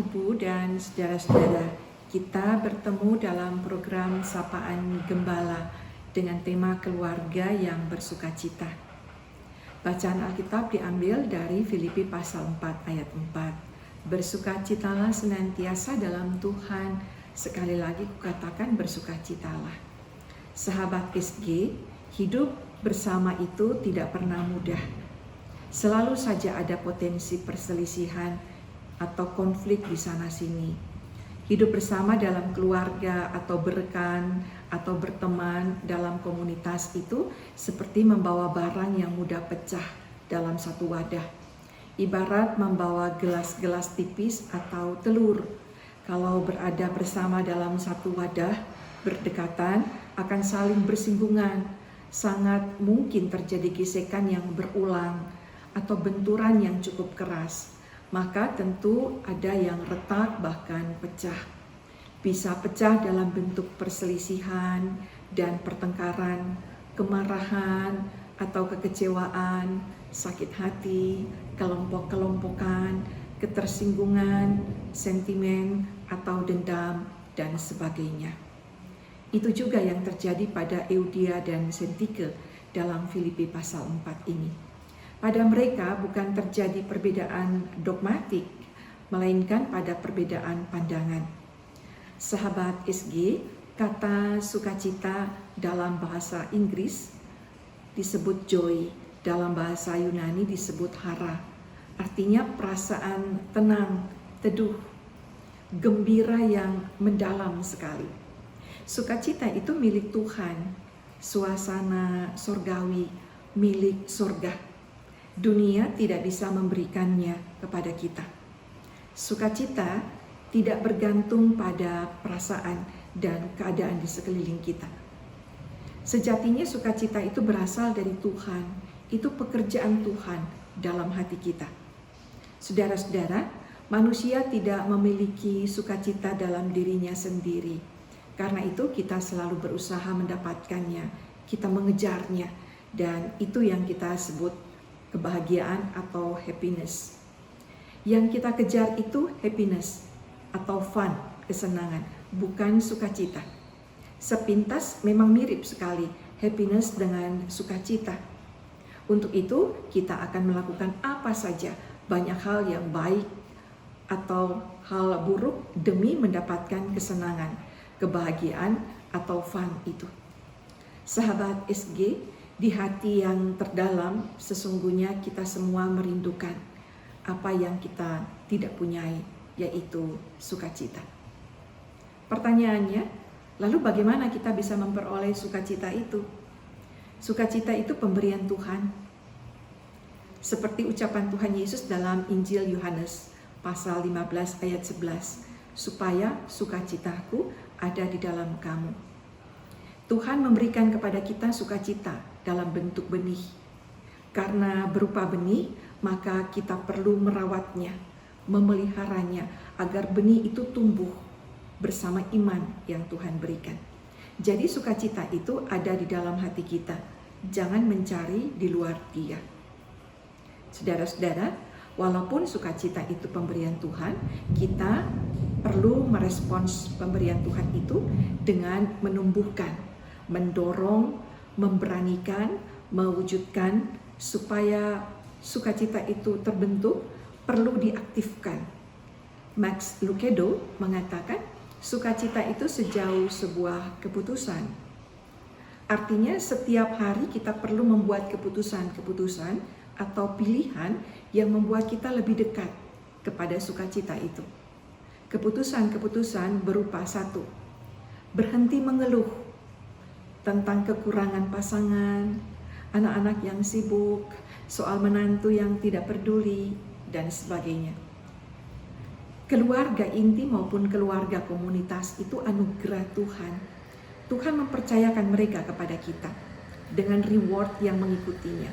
Ibu dan saudara-saudara, kita bertemu dalam program Sapaan Gembala dengan tema keluarga yang bersukacita. Bacaan Alkitab diambil dari Filipi pasal 4 ayat 4. Bersukacitalah senantiasa dalam Tuhan, sekali lagi kukatakan bersukacitalah. Sahabat SG, hidup bersama itu tidak pernah mudah. Selalu saja ada potensi perselisihan atau konflik di sana-sini. Hidup bersama dalam keluarga atau berekan atau berteman dalam komunitas itu seperti membawa barang yang mudah pecah dalam satu wadah. Ibarat membawa gelas-gelas tipis atau telur. Kalau berada bersama dalam satu wadah berdekatan akan saling bersinggungan. Sangat mungkin terjadi gesekan yang berulang atau benturan yang cukup keras. Maka tentu ada yang retak bahkan pecah. Bisa pecah dalam bentuk perselisihan dan pertengkaran, kemarahan atau kekecewaan, sakit hati, kelompok-kelompokan, ketersinggungan, sentimen atau dendam dan sebagainya. Itu juga yang terjadi pada Euodia dan Sintike dalam Filipi pasal 4 ini. Pada mereka bukan terjadi perbedaan dogmatik, melainkan pada perbedaan pandangan. Sahabat SG, kata sukacita dalam bahasa Inggris disebut joy, dalam bahasa Yunani disebut hara. Artinya perasaan tenang, teduh, gembira yang mendalam sekali. Sukacita itu milik Tuhan, suasana sorgawi, milik surga. Dunia tidak bisa memberikannya kepada kita. Sukacita tidak bergantung pada perasaan dan keadaan di sekeliling kita. Sejatinya sukacita itu berasal dari Tuhan. Itu pekerjaan Tuhan dalam hati kita. Saudara-saudara, manusia tidak memiliki sukacita dalam dirinya sendiri. Karena itu kita selalu berusaha mendapatkannya, kita mengejarnya, dan itu yang kita sebut kebahagiaan atau happiness. Yang kita kejar itu happiness atau fun, kesenangan, bukan sukacita. Sepintas memang mirip sekali happiness dengan sukacita. Untuk itu kita akan melakukan apa saja, banyak hal yang baik atau hal buruk demi mendapatkan kesenangan, kebahagiaan atau fun itu. Sahabat SG, di hati yang terdalam sesungguhnya kita semua merindukan apa yang kita tidak punyai, yaitu sukacita. Pertanyaannya, lalu bagaimana kita bisa memperoleh sukacita itu? Sukacita itu pemberian Tuhan. Seperti ucapan Tuhan Yesus dalam Injil Yohanes pasal 15 ayat 11, supaya sukacitaku ada di dalam kamu. Tuhan memberikan kepada kita sukacita dalam bentuk benih. Karena berupa benih, maka kita perlu merawatnya, memeliharanya, agar benih itu tumbuh bersama iman yang Tuhan berikan. Jadi sukacita itu ada di dalam hati kita, jangan mencari di luar Dia. Saudara-saudara, walaupun sukacita itu pemberian Tuhan, kita perlu merespons pemberian Tuhan itu dengan menumbuhkan, mendorong, memberanikan, mewujudkan. Supaya sukacita itu terbentuk, perlu diaktifkan. Max Lucado mengatakan, sukacita itu sejauh sebuah keputusan. Artinya setiap hari kita perlu membuat keputusan-keputusan atau pilihan yang membuat kita lebih dekat kepada sukacita itu. Keputusan-keputusan berupa 1, berhenti mengeluh tentang kekurangan pasangan, anak-anak yang sibuk, soal menantu yang tidak peduli, dan sebagainya. Keluarga inti maupun keluarga komunitas itu anugerah Tuhan. Tuhan mempercayakan mereka kepada kita dengan reward yang mengikutinya.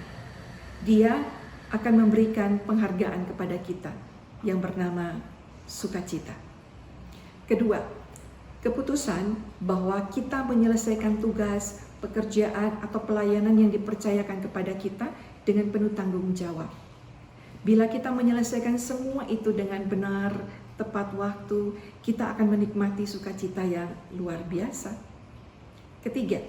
Dia akan memberikan penghargaan kepada kita yang bernama sukacita. Kedua, keputusan bahwa kita menyelesaikan tugas, pekerjaan atau pelayanan yang dipercayakan kepada kita dengan penuh tanggung jawab. Bila kita menyelesaikan semua itu dengan benar, tepat waktu, kita akan menikmati sukacita yang luar biasa. Ketiga,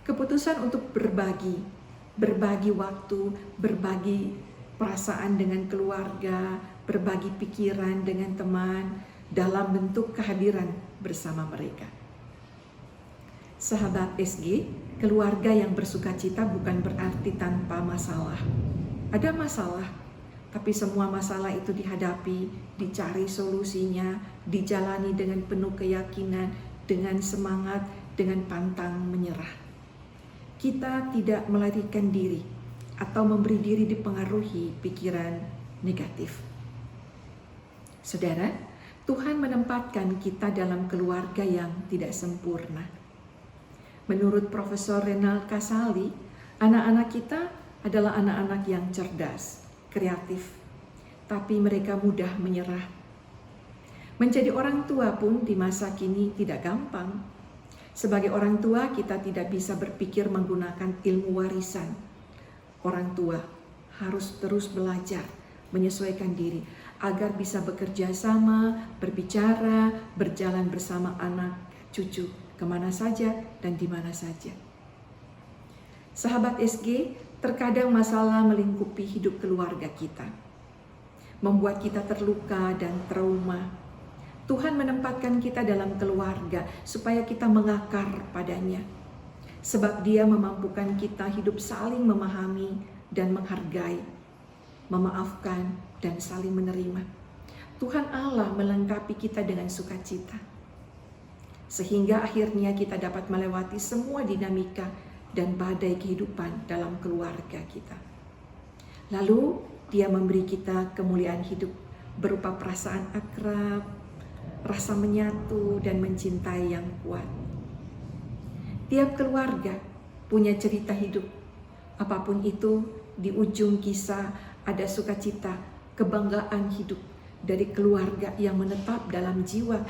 keputusan untuk berbagi waktu, berbagi perasaan dengan keluarga, berbagi pikiran dengan teman dalam bentuk kehadiran bersama mereka. Sahabat SG, keluarga yang bersukacita bukan berarti tanpa masalah. Ada masalah, tapi semua masalah itu dihadapi, dicari solusinya, dijalani dengan penuh keyakinan, dengan semangat, dengan pantang menyerah. Kita tidak melarikan diri atau memberi diri dipengaruhi pikiran negatif. Saudara, Tuhan menempatkan kita dalam keluarga yang tidak sempurna. Menurut Profesor Renal Kasali, anak-anak kita adalah anak-anak yang cerdas, kreatif, tapi mereka mudah menyerah. Menjadi orang tua pun di masa kini tidak gampang. Sebagai orang tua, kita tidak bisa berpikir menggunakan ilmu warisan. Orang tua harus terus belajar, menyesuaikan diri, agar bisa bekerja sama, berbicara, berjalan bersama anak, cucu, kemana saja dan di mana saja. Sahabat SG, terkadang masalah melingkupi hidup keluarga kita, membuat kita terluka dan trauma. Tuhan menempatkan kita dalam keluarga supaya kita mengakar padanya, sebab Dia memampukan kita hidup saling memahami dan menghargai, memaafkan dan saling menerima. Tuhan Allah melengkapi kita dengan sukacita, sehingga akhirnya kita dapat melewati semua dinamika dan badai kehidupan dalam keluarga kita. Lalu Dia memberi kita kemuliaan hidup berupa perasaan akrab, rasa menyatu dan mencintai yang kuat. Tiap keluarga punya cerita hidup. Apapun itu, di ujung kisah ada sukacita, kebanggaan hidup dari keluarga yang menetap dalam jiwa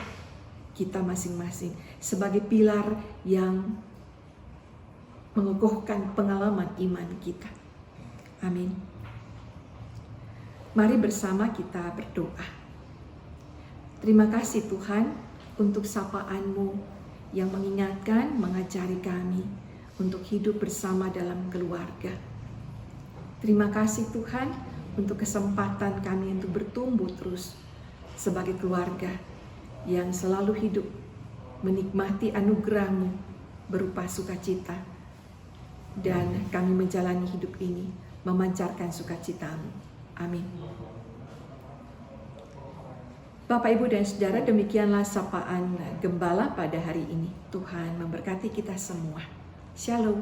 kita masing-masing sebagai pilar yang mengukuhkan pengalaman iman kita. Amin. Mari bersama kita berdoa. Terima kasih Tuhan untuk sapaan-Mu yang mengingatkan, mengajari kami untuk hidup bersama dalam keluarga. Terima kasih Tuhan untuk kesempatan kami untuk bertumbuh terus sebagai keluarga yang selalu hidup menikmati anugerah-Mu berupa sukacita, dan kami menjalani hidup ini memancarkan sukacita-Mu. Amin. Bapak, Ibu, dan Saudara, demikianlah sapaan Gembala pada hari ini. Tuhan memberkati kita semua. Shalom.